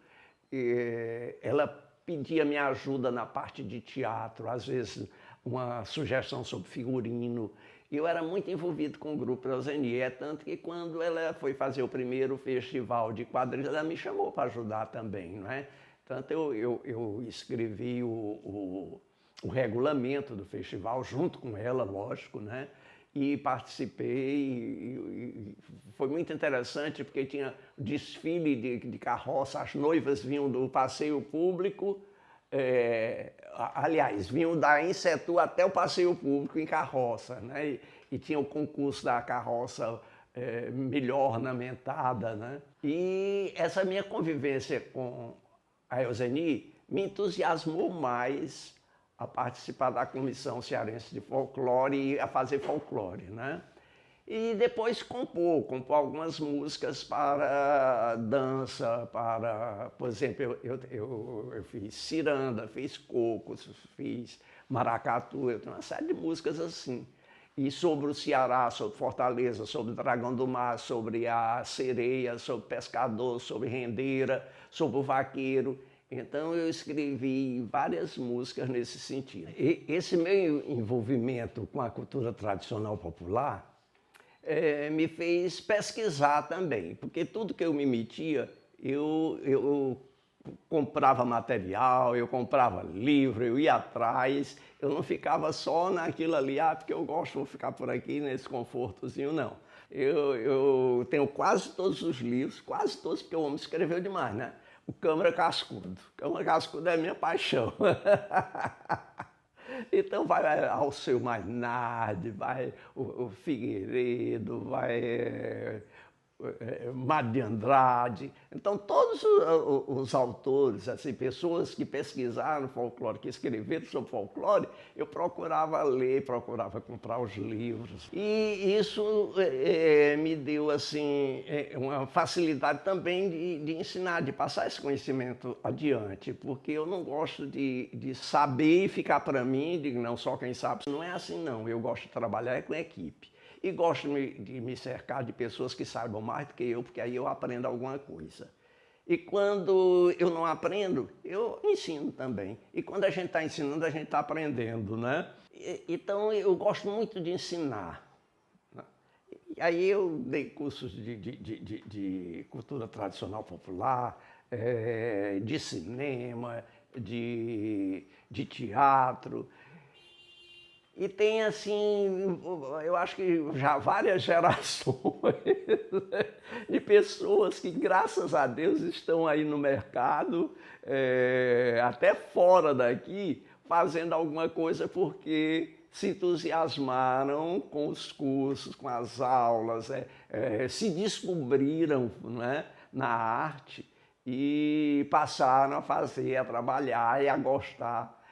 Ela pedia minha ajuda na parte de teatro, às vezes uma sugestão sobre figurino. Eu era muito envolvido com o grupo Eugênio, é tanto que quando ela foi fazer o primeiro festival de quadrilha, ela me chamou para ajudar também, não é? Tanto eu escrevi o regulamento do festival junto com ela, lógico, né? E participei, e foi muito interessante porque tinha desfile de carroça, as noivas vinham do passeio público, aliás, vinham da Insetu até o passeio público em carroça, né? E tinha o concurso da carroça melhor ornamentada, né? E essa minha convivência com a Eugênie me entusiasmou mais a participar da Comissão Cearense de Folclore e a fazer folclore, né? E depois compor algumas músicas para dança, por exemplo, eu fiz ciranda, fiz cocos, fiz maracatu, eu tenho uma série de músicas assim. E sobre o Ceará, sobre Fortaleza, sobre o Dragão do Mar, sobre a sereia, sobre o pescador, sobre rendeira, sobre o vaqueiro. Então eu escrevi várias músicas nesse sentido. E esse meu envolvimento com a cultura tradicional popular me fez pesquisar também, porque tudo que eu me metia, eu comprava material, eu comprava livro, eu ia atrás, eu não ficava só naquilo ali, porque eu gosto, vou ficar por aqui nesse confortozinho, não. Eu tenho quase todos os livros, quase todos, porque o homem escreveu demais, né? O Câmara Cascudo. Câmara Cascudo é a minha paixão. Então vai Alceu Mainardi, vai o Figueiredo, vai Mário de Andrade. Então todos os autores, assim, pessoas que pesquisaram folclore, que escreveram sobre folclore, eu procurava ler, procurava comprar os livros. E isso me deu assim uma facilidade também de ensinar, de passar esse conhecimento adiante, porque eu não gosto de saber e ficar para mim, digo, não, só quem sabe. Não é assim não, eu gosto de trabalhar com equipe. E gosto de me cercar de pessoas que saibam mais do que eu, porque aí eu aprendo alguma coisa. E quando eu não aprendo, eu ensino também. E quando a gente está ensinando, a gente está aprendendo, né? Então eu gosto muito de ensinar. E aí eu dei cursos de cultura tradicional popular, de cinema, de teatro. E tem, assim, eu acho que já várias gerações de pessoas que, graças a Deus, estão aí no mercado, até fora daqui, fazendo alguma coisa porque se entusiasmaram com os cursos, com as aulas, se descobriram, né, na arte e passaram a fazer, a trabalhar e a gostar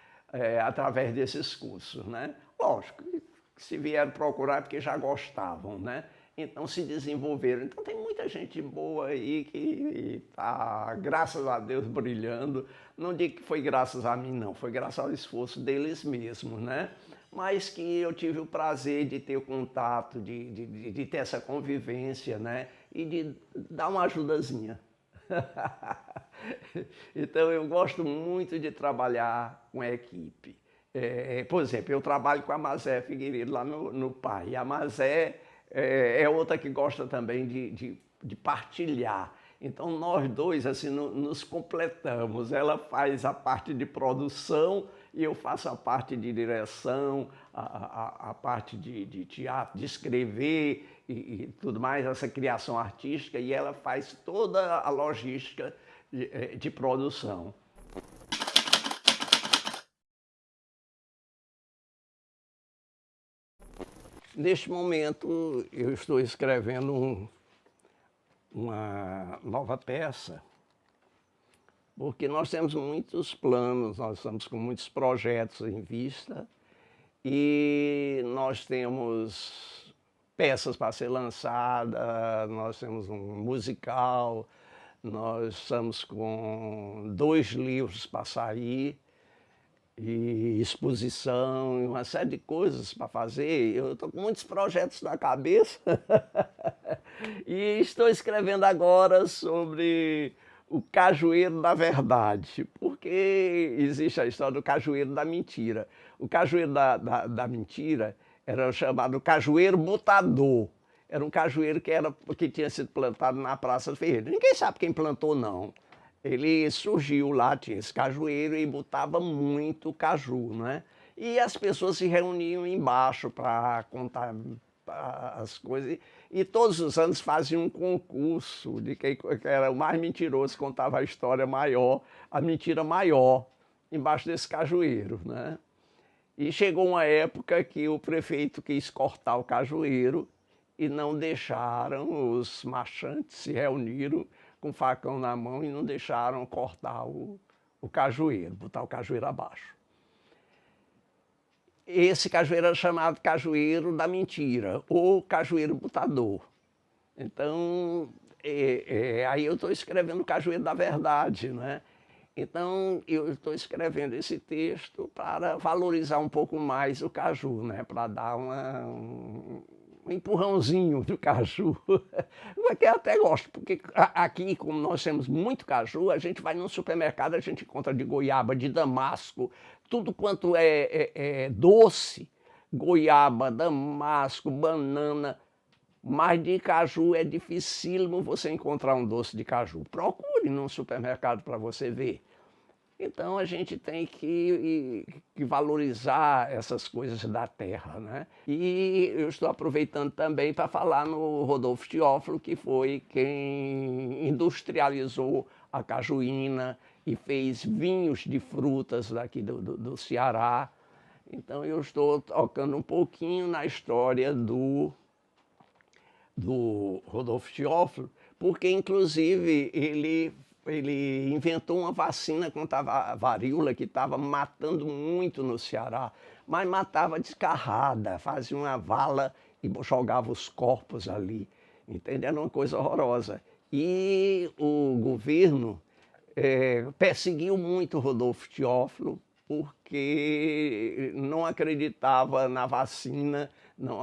através desses cursos, né? Lógico, se vieram procurar é porque já gostavam, né? Então se desenvolveram. Então tem muita gente boa aí que está, graças a Deus, brilhando. Não digo que foi graças a mim, não. Foi graças ao esforço deles mesmos, né? Mas que eu tive o prazer de ter o contato, de ter essa convivência, né? E de dar uma ajudazinha. Então eu gosto muito de trabalhar com a equipe. Por exemplo, eu trabalho com a Mazé Figueiredo lá no PAI. E a Mazé é outra que gosta também de partilhar. Então nós dois assim, nos completamos. Ela faz a parte de produção e eu faço a parte de direção, a parte de teatro, de escrever e tudo mais, essa criação artística, e ela faz toda a logística de produção. Neste momento, eu estou escrevendo uma nova peça, porque nós temos muitos planos, nós estamos com muitos projetos em vista e nós temos peças para ser lançadas, nós temos um musical, nós estamos com 2 livros para sair, e exposição, uma série de coisas para fazer. Eu estou com muitos projetos na cabeça e estou escrevendo agora sobre o cajueiro da verdade, porque existe a história do cajueiro da mentira. O cajueiro da mentira era chamado cajueiro botador. Era um cajueiro que tinha sido plantado na Praça do Ferreira. Ninguém sabe quem plantou, não. Ele surgiu lá, tinha esse cajueiro e botava muito caju, né? E as pessoas se reuniam embaixo para contar as coisas. E todos os anos faziam um concurso de quem era o mais mentiroso, contava a história maior, a mentira maior, embaixo desse cajueiro, né? E chegou uma época que o prefeito quis cortar o cajueiro e não deixaram, os marchantes se reuniram com facão na mão e não deixaram cortar o cajueiro, botar o cajueiro abaixo. Esse cajueiro era chamado cajueiro da mentira, ou cajueiro botador. Então, aí eu estou escrevendo o cajueiro da verdade, né? Então, eu estou escrevendo esse texto para valorizar um pouco mais o caju, né? Para dar um empurrãozinho do caju. Que eu até gosto, porque aqui, como nós temos muito caju, a gente vai no supermercado, a gente encontra de goiaba, de damasco, tudo quanto é doce, goiaba, damasco, banana, mas de caju é dificílimo você encontrar um doce de caju. Procure num supermercado para você ver. Então a gente tem que valorizar essas coisas da terra, né? E eu estou aproveitando também para falar no Rodolfo Teófilo, que foi quem industrializou a cajuína e fez vinhos de frutas daqui do Ceará. Então eu estou tocando um pouquinho na história do Rodolfo Teófilo, porque inclusive ele inventou uma vacina contra a varíola que estava matando muito no Ceará, mas matava descarrada, fazia uma vala e jogava os corpos ali, entendeu? Era uma coisa horrorosa. E o governo perseguiu muito o Rodolfo Teófilo porque não acreditava na vacina, não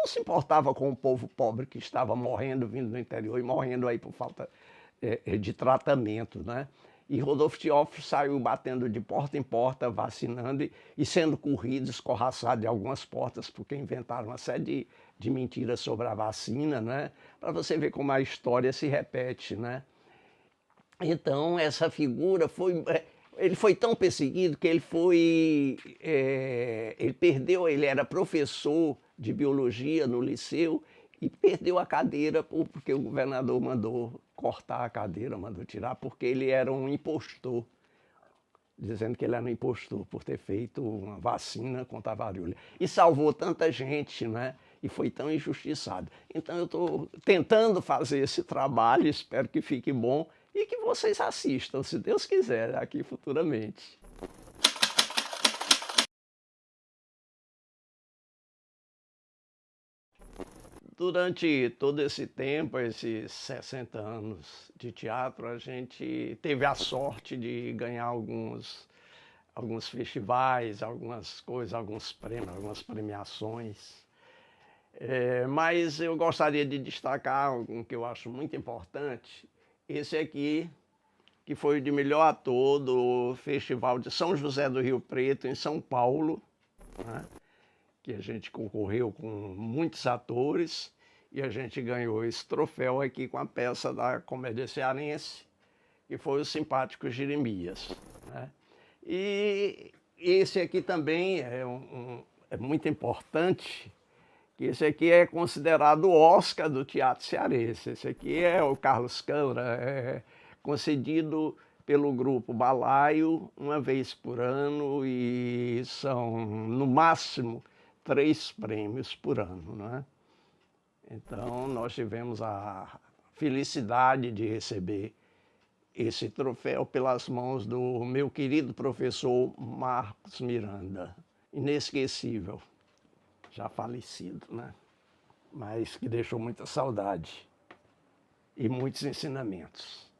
se importava com o povo pobre que estava morrendo, vindo do interior e morrendo aí por falta de tratamento, né? E Rodolfo Teófilo saiu batendo de porta em porta, vacinando e sendo corrido, escorraçado de algumas portas, porque inventaram uma série de mentiras sobre a vacina, né? Para você ver como a história se repete, né? Então, essa figura foi... Ele foi tão perseguido que ele perdeu, ele era professor de biologia no liceu e perdeu a cadeira porque o governador mandou cortar a cadeira, mandou tirar, porque ele era um impostor, dizendo que ele era um impostor por ter feito uma vacina contra a varíola. E salvou tanta gente, né? E foi tão injustiçado. Então eu estou tentando fazer esse trabalho, espero que fique bom e que vocês assistam, se Deus quiser, aqui futuramente. Durante todo esse tempo, esses 60 anos de teatro, a gente teve a sorte de ganhar alguns festivais, algumas coisas, alguns prêmios, algumas premiações. Mas eu gostaria de destacar um que eu acho muito importante, esse aqui, que foi o de melhor ator do Festival de São José do Rio Preto, em São Paulo, né? Que a gente concorreu com muitos atores e a gente ganhou esse troféu aqui com a peça da Comédia Cearense, que foi o Simpático Jeremias, né? E esse aqui também é muito importante, que esse aqui é considerado o Oscar do teatro cearense. Esse aqui é o Carlos Câmara, concedido pelo grupo Balaio uma vez por ano e são, no máximo, 3 prêmios por ano, né? Então, nós tivemos a felicidade de receber esse troféu pelas mãos do meu querido professor Marcos Miranda, inesquecível, já falecido, né? Mas que deixou muita saudade e muitos ensinamentos.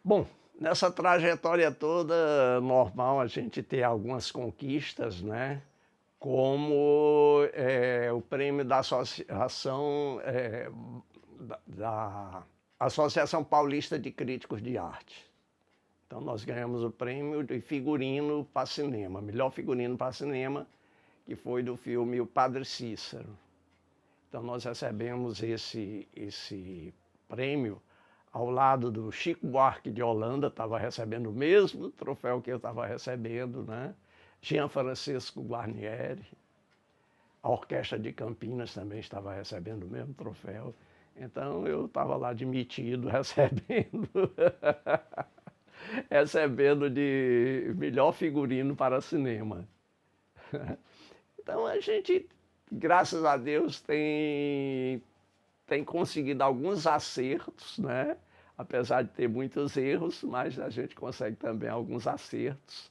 Bom, nessa trajetória toda, normal a gente ter algumas conquistas, né? Como o prêmio da Associação, da Associação Paulista de Críticos de Arte. Então nós ganhamos o prêmio de figurino para cinema, melhor figurino para cinema, que foi do filme O Padre Cícero. Então nós recebemos esse prêmio ao lado do Chico Buarque de Holanda, estava recebendo o mesmo troféu que eu estava recebendo, né? Jean Francisco Guarnieri, a Orquestra de Campinas também estava recebendo o mesmo troféu. Então eu estava lá admitido, recebendo de melhor figurino para cinema. Então a gente, graças a Deus, tem conseguido alguns acertos, né? Apesar de ter muitos erros, mas a gente consegue também alguns acertos.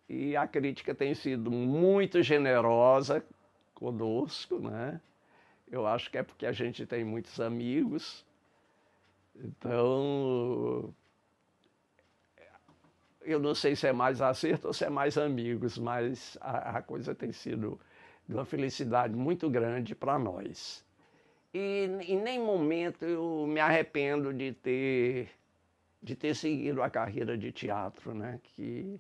E a crítica tem sido muito generosa conosco, né? Eu acho que é porque a gente tem muitos amigos Então, eu não sei se é mais acerto ou se é mais amigos, mas a coisa tem sido de uma felicidade muito grande para nós. E em nenhum momento eu me arrependo de ter seguido a carreira de teatro, né? Que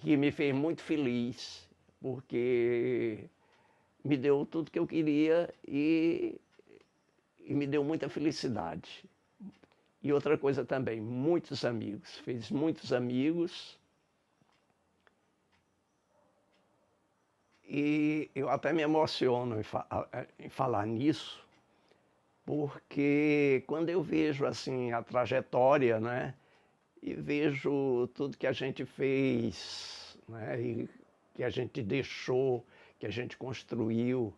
me fez muito feliz, porque me deu tudo que eu queria e me deu muita felicidade. E outra coisa também, muitos amigos, fez muitos amigos. E eu até me emociono em falar nisso, porque quando eu vejo assim a trajetória, né, e vejo tudo que a gente fez, né, e que a gente deixou, que a gente construiu,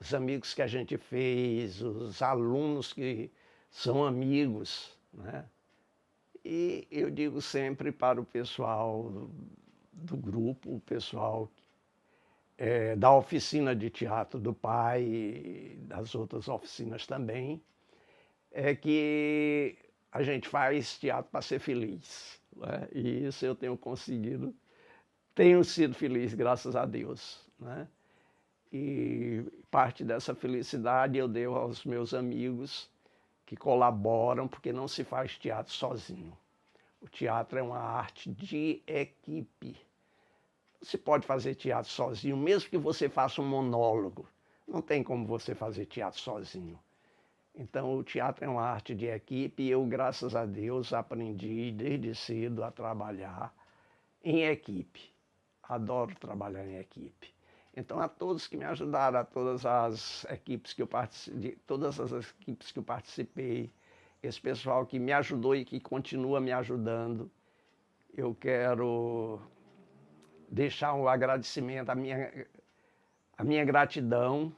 os amigos que a gente fez, os alunos que são amigos, né? E eu digo sempre para o pessoal do grupo, o pessoal da oficina de teatro do pai e das outras oficinas também, é que a gente faz teatro para ser feliz, né? E isso eu tenho conseguido, tenho sido feliz, graças a Deus, né? E parte dessa felicidade eu devo aos meus amigos que colaboram, porque não se faz teatro sozinho. O teatro é uma arte de equipe. Você pode fazer teatro sozinho, mesmo que você faça um monólogo. Não tem como você fazer teatro sozinho. Então, o teatro é uma arte de equipe e eu, graças a Deus, aprendi desde cedo a trabalhar em equipe. Adoro trabalhar em equipe. Então, a todos que me ajudaram, a todas as equipes que eu participei, esse pessoal que me ajudou e que continua me ajudando, eu quero deixar um agradecimento, a minha gratidão,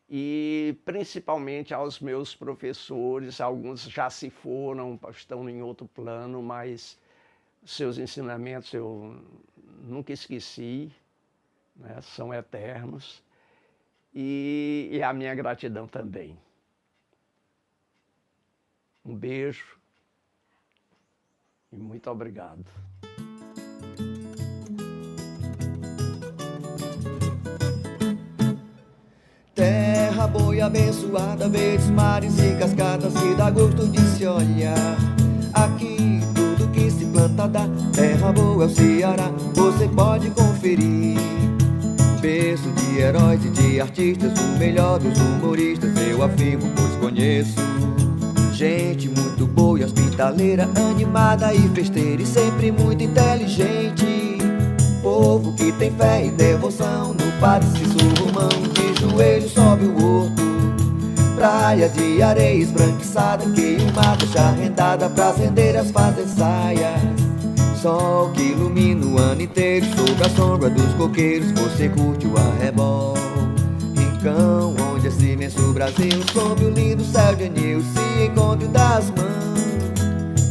e principalmente aos meus professores. Alguns já se foram, estão em outro plano, mas seus ensinamentos eu nunca esqueci, né? São eternos, e a minha gratidão também. Um beijo e muito obrigado. Terra boa e abençoada, verdes mares e cascadas que dá gosto de se olhar. Aqui tudo que se planta dá, terra boa é o Ceará, você pode conferir. Berço de heróis e de artistas, o melhor dos humoristas, eu afirmo pois conheço. Gente muito boa e hospitaleira, animada e festeira e sempre muito inteligente. Povo que tem fé e devoção no Padre Cícero Romão, de joelho sobe o horto. Praia de areia esbranquiçada, que uma deixa arrendada pras rendeiras fazer saias. Sol que ilumina o ano inteiro, sob a sombra dos coqueiros você curte o arrebol. Rincão, onde esse imenso Brasil, sob o lindo céu de anil, se encontre das mãos.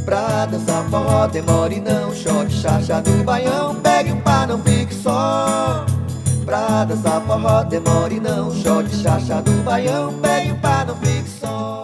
Pra dançar forró demore não, shot, chacha do baião, pegue um par, não fique só. Pra dançar forró demore não, shot, chacha do baião, pegue um par, não fique só.